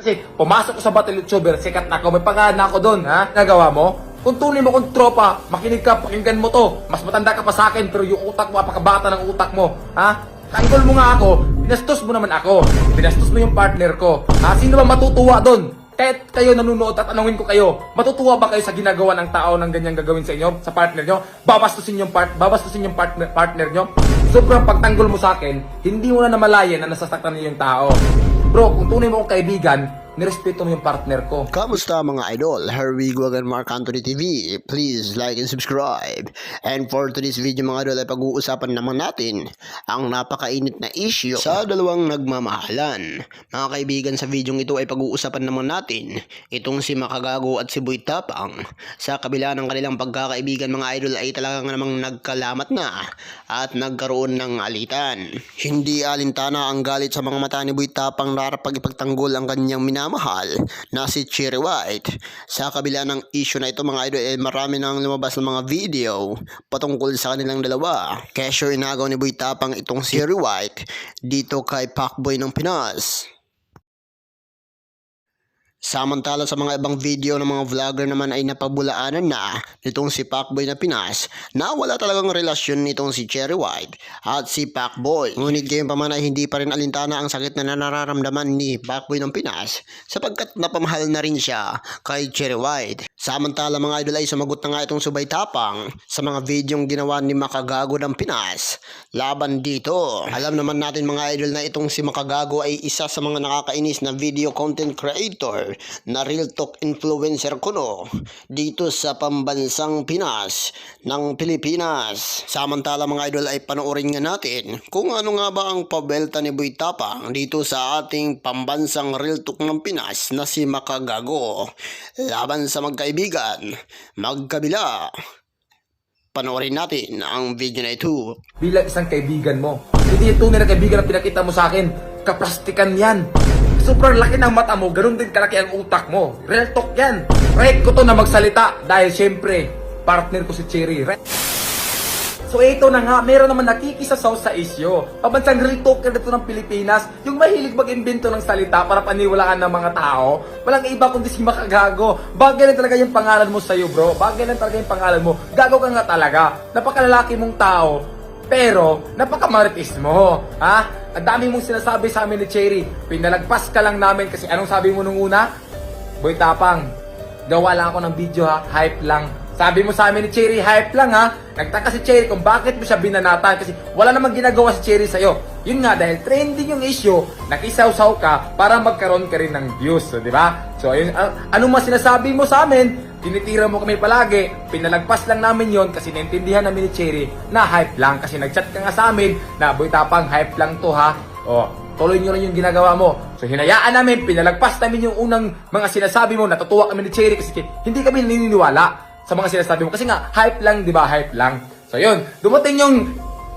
Kasi pumasok ko sa battle YouTuber, sikat na ako, may pangalan na ako doon, ha? Nagawa mo? Kung tunay mo kong tropa, makinig ka, pakinggan mo to. Mas matanda ka pa sa akin, pero yung utak mo, apakabata ng utak mo, ha? Tanggol mo nga ako, binastos mo naman ako. Binastos mo yung partner ko. Ha? Sino ba matutuwa doon? Kahit kayo nanonood at tanungin ko kayo, matutuwa ba kayo sa ginagawa ng tao ng ganyang gagawin sa inyo, sa partner nyo? Babastusin yung partner nyo? Sobrang pagtanggol mo sa akin, hindi mo na namalayan na nasasaktan niyo yung tao. Bro, kung tunay mo akong kaibigan, nirespeto mo yung partner ko. Kamusta mga idol? Here we go again, Mark Anthony TV. Please like and subscribe. And for today's video mga idol ay pag-uusapan naman natin ang napakainit na issue sa dalawang nagmamahalan. Mga kaibigan, sa video ito ay pag-uusapan naman natin itong si Makagago at si Boy Tapang. Sa kabila ng kanilang pagkakaibigan mga idol ay talagang namang nagkalamat na at nagkaroon ng alitan. Hindi alintana ang galit sa mga mata ni Boy Tapang na pag ipagtanggol ang kanyang minamahal na si Cherry White. Sa kabila ng issue na ito mga idol ay marami nang lumabas ng mga video patungkol sa kanilang dalawa. Kesyo inagaw ni Boy Tapang itong si Cherry White dito kay Pacboy ng Pinas. Samantala sa mga ibang video ng mga vlogger naman ay napabulaanan na nitong si Pacboy na Pinas na wala talagang relasyon nitong si Cherry White at si Pacboy. Ngunit gayon pa man ay hindi pa rin alintana ang sakit na nararamdaman ni Pacboy ng Pinas sapagkat napamahal na rin siya kay Cherry White. Samantala mga idol ay sumagot na nga itong Subay Tapang sa mga videong ginawa ni Makagago ng Pinas laban dito. Alam naman natin mga idol na itong si Makagago ay isa sa mga nakakainis na video content creator na real talk influencer kuno dito sa pambansang Pinas ng Pilipinas. Samantala mga idol ay panoorin nga natin kung ano nga ba ang pabelta ni Boy Tapang dito sa ating pambansang real talk ng Pinas na si Makagago laban sa magkaibigan magkabila. Panoorin natin ang video na ito. Bilang isang kaibigan mo, hindi yung tunay na kaibigan na pinakita mo sa akin, kaplastikan yan. Sobrang laki ng mata mo, ganun din kalaki ang utak mo. Real talk yan. Right ko to na magsalita dahil syempre, partner ko si Cherry. So ito na nga, meron naman nakikisasaw sa isyo. Pabansang real talker dito ng Pilipinas, yung mahilig mag-imbento ng salita para paniwalaan ng mga tao. Walang iba kundi si Makagago. Bagay lang talaga yung pangalan mo sa'yo bro. Bagay lang talaga yung pangalan mo. Gago ka nga talaga. Napakalalaki mong tao. Pero, napakamaritis mo. Ha? Ang dami mong sinasabi sa amin ni Cherry. Pinalagpas ka lang namin kasi anong sabi mo nung una? Boy Tapang, gawa lang ako ng video ha. Hype lang. Sabi mo sa amin ni Cherry, hype lang ha. Nagtaka si Cherry kung bakit mo siya binanatan kasi wala namang ginagawa si Cherry sa'yo. Yun nga, dahil trending yung issue, nakisaw-saw ka para magkaroon ka rin ng views. So, di ba? So, ayun, anong mas sinasabi mo sa amin? Tinitira mo kami palagi, pinalagpas lang namin yon kasi naintindihan namin ni Cherry na hype lang. Kasi nagchat ka nga sa amin na Boy Tapang, hype lang to ha. O, tuloy nyo rin yung ginagawa mo. So hinayaan namin, pinalagpas namin yung unang mga sinasabi mo, natutuwa kami ni Cherry kasi hindi kami naniniwala sa mga sinasabi mo. Kasi nga, hype lang, di ba? Hype lang. So yun, dumating yung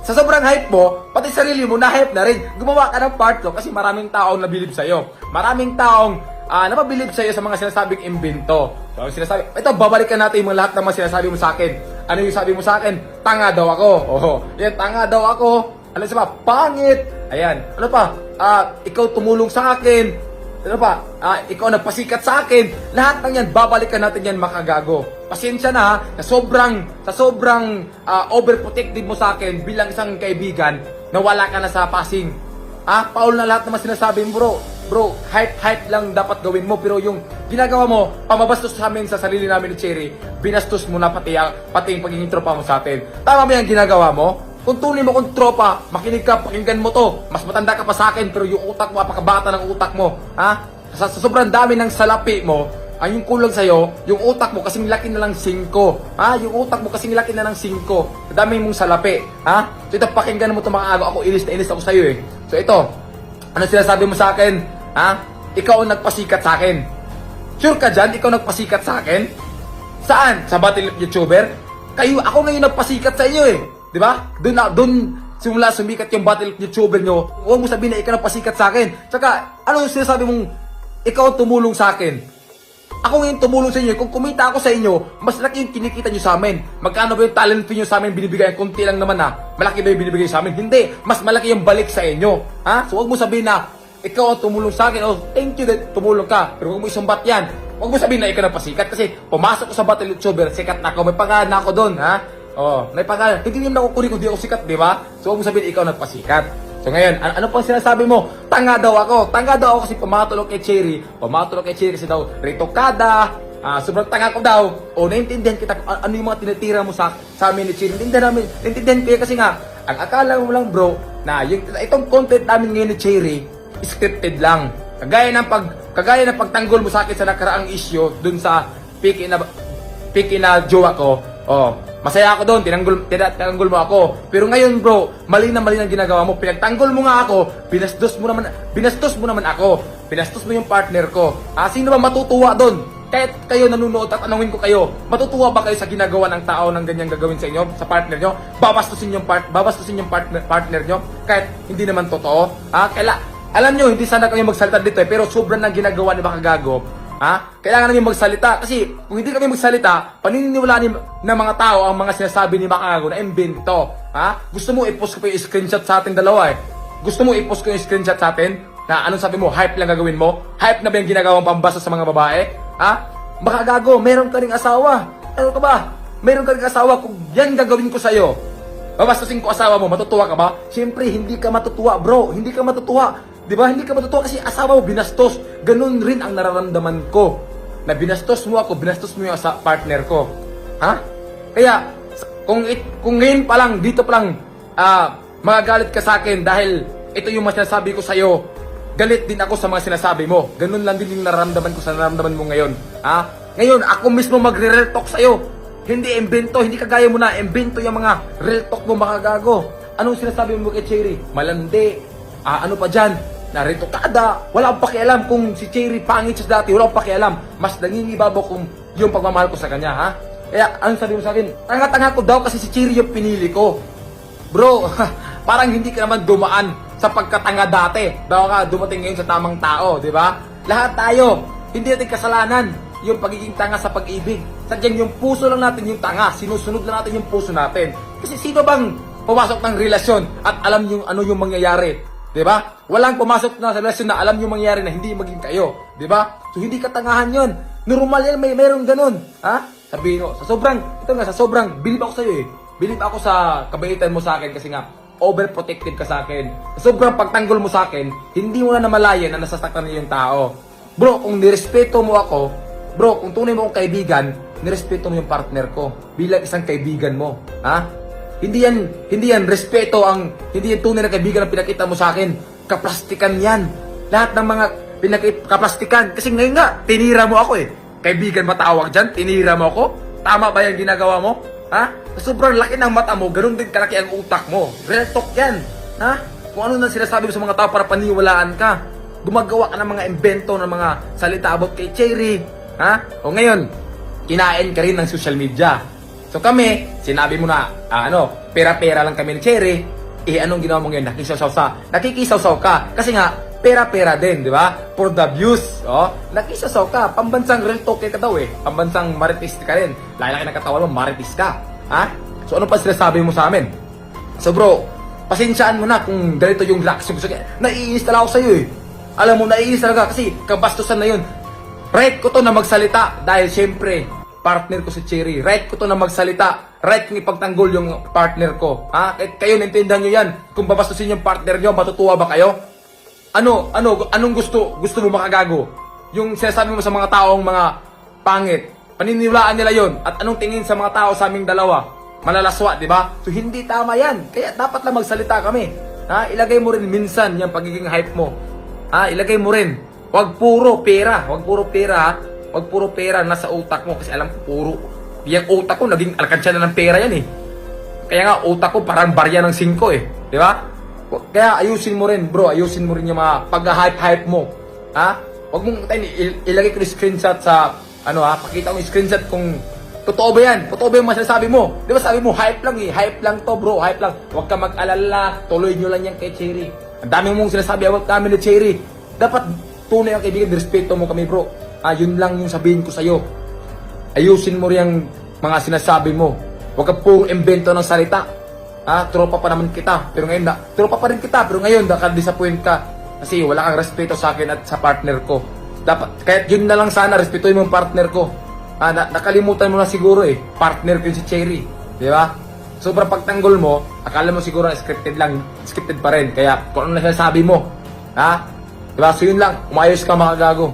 sa sobrang hype mo, pati sarili mo na hype na rin. Gumawa ka ng part 2 kasi maraming taong nabilib sa'yo. Maraming taong napabilib sa'yo sa mga sinasabing imbento. So, sinasabi, ito, babalikan natin yung lahat ng mga sinasabi mo sa akin. Ano yung sabi mo sa akin? Tanga daw ako. Oh, yan, tanga daw ako. Ano sa pa? Pangit. Ayan. Ano pa? Ikaw tumulong sa akin. Ano pa? Ikaw nagpasikat sa akin. Lahat ng yan, babalikan natin yan, Makagago. Pasensya na ha, sa sobrang overprotective mo sa akin bilang isang kaibigan, nawala ka na sa passing. Paul na lahat naman sinasabi mo bro, hype lang dapat gawin mo, pero yung ginagawa mo, pamabastos sa amin sa sarili namin ni Cherry, binastos mo na pati yung pagiging tropa mo sa atin. Tama ba yung ginagawa mo? Kung tunay mo kong tropa, makinig ka, pakinggan mo to. Mas matanda ka pa sa akin, pero yung utak mo, apakabata ng utak mo. Sa sobrang dami ng salapi mo, yung kulang sa'yo, yung utak mo kasing laki na lang 5. Yung utak mo kasing laki na lang 5. Dami mong salapi. So ito, pakinggan mo ito mga agaw. Ako, inis na inis ako sa'yo eh. So ito, ano sinasabi mo sa akin? Ikaw ang nagpasikat sa akin. Sure ka dyan? Ikaw nagpasikat sa akin? Saan? Sa Battle YouTuber? Ako ngayon nagpasikat sa inyo eh. Di ba? Doon simula sumikat yung Battle YouTuber nyo. Huwag mo sabihin na ikaw nagpasikat sa akin. Tsaka, ano yung sinasabi mong ikaw tumulong sa akin? Ako ngayon tumulong sa inyo. Kung kumita ako sa inyo, mas laki yung kinikita nyo sa amin. Magkano ba yung talent fee nyo sa amin binibigay? Kunti lang naman Malaki ba yung binibigay sa amin? Hindi. Mas malaki yung balik sa inyo. So huwag mo sabihin na ikaw ang tumulong sa akin. Oh, thank you that tumulong ka. Pero huwag mo isumbat yan. Huwag mo sabihin na ikaw nagpasikat kasi pumasok ko sa Battle YouTuber, sikat na ako. May pangalan na ako doon, ha? Oh, may pangalan. Hindi naman ako kunin kung di ako sikat, di ba? So huwag mo sabihin ikaw nagpasikat. So ngayon, ano pang sinasabi mo? Tanga daw ako. Tanga daw ako kasi pumatulog kay Cherry. Pumatulog kay Cherry kasi daw retokada. Sobrang tanga ko daw. O, naintindihan kita kung ano yung mga tinitira mo sa amin ni Cherry. Naintindihan ko yan kasi nga, ang akala mo lang bro, na itong content namin ngayon ni Cherry, scripted lang. Kagaya ng pagtanggol mo sa akin sa nakaraang issue dun sa piki na jowa ko. Oh, masaya ako doon, tinanggol mo ako. Pero ngayon bro, mali na ginagawa mo. Pinagtanggol mo nga ako, binastos mo naman ako. Binastos mo yung partner ko. Sino ba matutuwa doon? Kahit kayo nanonood at tanungin ko kayo, matutuwa ba kayo sa ginagawa ng tao ng ganyang gagawin sa inyo, sa partner nyo? Babastusin yung partner nyo kahit hindi naman totoo. Alam nyo, hindi sana kayo magsalita dito pero sobrang nang ginagawa ni Makagago. Kailangan namin magsalita kasi kung hindi kami magsalita, paniniwalaan ng mga tao ang mga sinasabi ni Makagago na imbento. Gusto mo i-post ko pa yung screenshot sa ating dalawa eh. Gusto mo i-post ko yung screenshot sa atin na anong sabi mo, hype lang gagawin mo? Hype na ba yung ginagawang pambasa sa mga babae? Makagago, meron ka ring asawa. Ano ka ba? Meron ka ring asawa, kung yan gagawin ko sa'yo, babastusin ko asawa mo, matutuwa ka ba? Siyempre, hindi ka matutuwa bro, hindi ka matutuwa. Diba? Hindi ka matutuwa kasi asawa mo binastos. Ganun rin ang nararamdaman ko. Na binastos mo ako, binastos mo yung partner ko. Kaya, kung ngayon pa lang, dito pa lang, magagalit ka sa akin dahil ito yung sinasabi ko sa'yo, galit din ako sa mga sinasabi mo. Ganun lang din yung nararamdaman ko sa nararamdaman mo ngayon. Ngayon, ako mismo magre-real talk sa'yo. Hindi imbento, hindi kagaya mo na imbento yung mga real talk mo, Makagago. Anong sinasabi mo kay Cherry? Malandi. Ano pa dyan? Naritokada. Wala akong pakialam kung si Cherry pangit siya dati. Wala akong pakialam. Mas nangingibabaw kung yung pagmamahal ko sa kanya, Kaya, anong sabi mo sa akin? Tanga-tanga ko daw kasi si Cherry yung pinili ko. Bro, parang hindi ka naman dumaan sa pagkatanga dati. Daw ka dumating ngayon sa tamang tao, di ba? Lahat tayo, hindi natin kasalanan yung pagiging tanga sa pag-ibig. Sadyang yung puso lang natin yung tanga, sinusunod lang natin yung puso natin. Kasi sino bang pumasok ng relasyon at alam yung ano yung mangyayari? Di ba? Walang pumasok na sa relasyon na alam yung mangyayari na hindi maging kayo. Di ba? So hindi katangahan yun. Normal yan, mayroong ganun. Sabihin ko, sa sobrang, bilib ako sa'yo eh. Bilib ako sa kabaitan mo sa akin kasi nga, overprotective ka sa akin. Sobrang pagtanggol mo sa akin, hindi mo na namalayan na nasasaktan niyo yung tao. Bro, kung nirespeto mo ako, bro, kung tunay mo akong kaibigan, nirespeto mo yung partner ko bilang isang kaibigan mo. Hindi yan respeto hindi yan tunay na kaibigan na pinakita mo sa akin. Kaplastikan yan. Lahat ng mga kaplastikan. Kasi ngayon nga, tinira mo ako eh. Kaibigan ba tawag dyan? Tinira mo ako? Tama ba yung ginagawa mo? Sobrang laki ng mata mo, ganun din kalaki ang utak mo. Real talk yan. Kung ano na sinasabi mo sa mga tao para paniwalaan ka. Gumagawa ka ng mga invento, ng mga salita about kay Cherry. O ngayon, kinain ka rin ng social media. So kami, sinabi mo na, pera-pera lang kami ni Cherry. Anong ginawa mo ngayon? Nakikisaw-saw ka. Kasi nga, pera-pera din, di ba? For the views. Nakisaw ka. Pambansang real talk ka daw eh. Pambansang maritis ka rin. Laki-laki ng katawan mo, maritis ka. So ano pa sinasabi mo sa amin? So bro, pasensyaan mo na kung ganito yung reaction ko. Naiinis talaga ako sa'yo eh. Alam mo, naiinis talaga kasi kabastusan na yun. Right ko to na magsalita dahil syempre, partner ko si Cherry. Right ko to na magsalita. Right kong ipagtanggol yung partner ko. Kahit kayo, naintindihan nyo yan. Kung babastusin yung partner nyo, matutuwa ba kayo? Anong gusto mo Makagago? Yung sinasabi mo sa mga taong mga pangit, paniniwalaan nila yon. At anong tingin sa mga tao sa aming dalawa? Malalaswa, di ba? So hindi tama yan. Kaya dapat lang magsalita kami. Ilagay mo rin minsan yung pagiging hype mo. Ilagay mo rin. Wag puro pera. Wag puro pera nasa utak mo. Kasi alam ko yung utak ko naging alkansya na ng pera yan eh. Kaya nga utak ko parang barya ng 5 eh. Di ba? Kaya ayusin mo rin bro, ayusin mo rin yung mga pag-hype mo. Wag mong ilagay ko yung screenshot sa pakita ko yung screenshot kung totoo ba yan? Totoo ba yung masasabi mo? Di ba sabi mo, hype lang eh. Hype lang to bro, hype lang. Huwag ka mag-alala, tuloy nyo lang yan kay Cherry. Ang dami mong sinasabi about kami ni Cherry. Dapat tunay ang kaibigan, respeto mo kami bro. Yun lang yung sabihin ko sa'yo. Ayusin mo rin yung mga sinasabi mo. Huwag ka puro invento ng salita. Tropa pa naman kita. Pero ngayon tropa pa rin kita. Pero ngayon, nakadisappoint ka. Kasi wala kang respeto sa akin at sa partner ko. Dapat, kahit yun na lang sana, respetuhin mo yung partner ko. Nakalimutan mo na siguro partner ko yun si Cherry. Di ba? Sobrang pagtanggol mo, akala mo siguro na scripted lang, scripted pa rin. Kaya kung ano na sinasabi mo, ha? Diba? So yun lang, umayos ka mga gago.